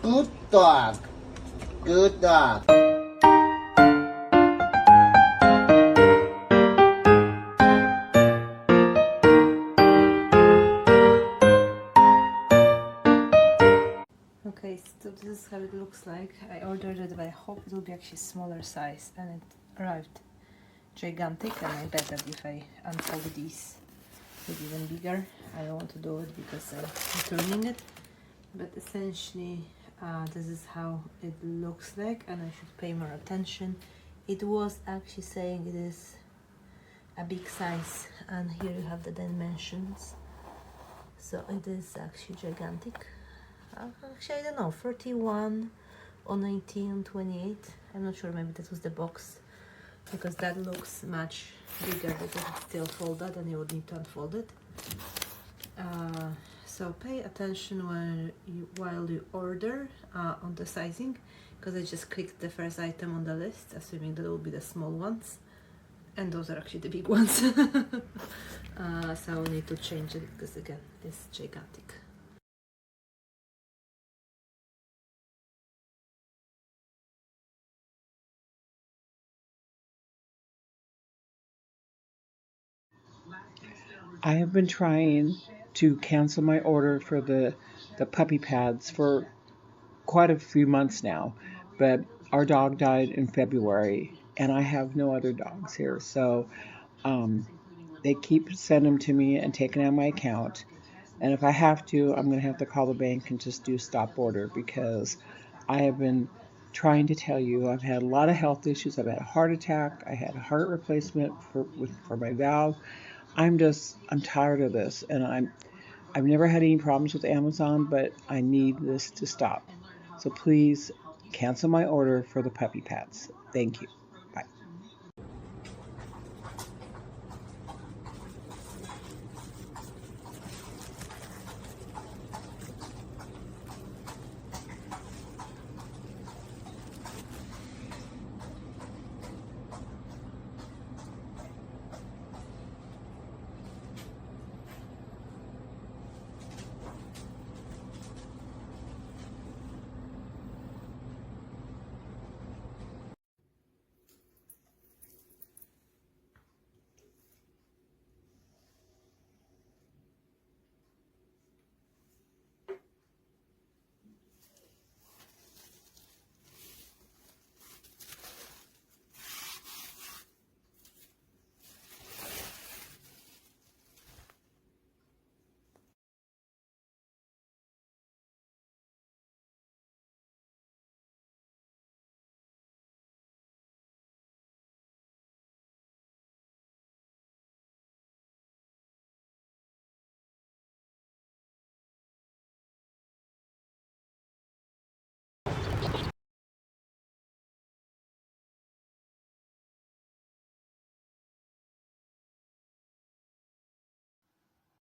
Good dog. Good dog. Okay, so this is how it looks like. I ordered it, but I hope it will be actually smaller size, and it arrived gigantic, and I bet that if I unfold these it's even bigger. I don't want to do it because I'm returning it, but essentially this is how it looks like, and I should pay more attention. It was actually saying it is a big size, and here you have the dimensions, so it is actually gigantic. Actually, I don't know, 31 or 19 or 28. I'm not sure, maybe that was the box, because that looks much bigger because it's still folded and you would need to unfold it. So pay attention while you order on the sizing, because I just clicked the first item on the list, assuming that will be the small ones, and those are actually the big ones. So I'll need to change it because again, it's gigantic. I have been trying to cancel my order for the puppy pads for quite a few months now, but our dog died in February and I have no other dogs here, so they keep sending them to me and taking out my account, and if I have to, I'm going to have to call the bank and just do stop order, because I have been trying to tell you I've had a lot of health issues. I've had a heart attack, I had a heart replacement for my valve. I'm tired of this, and I've never had any problems with Amazon, but I need this to stop. So please cancel my order for the puppy pads. Thank you.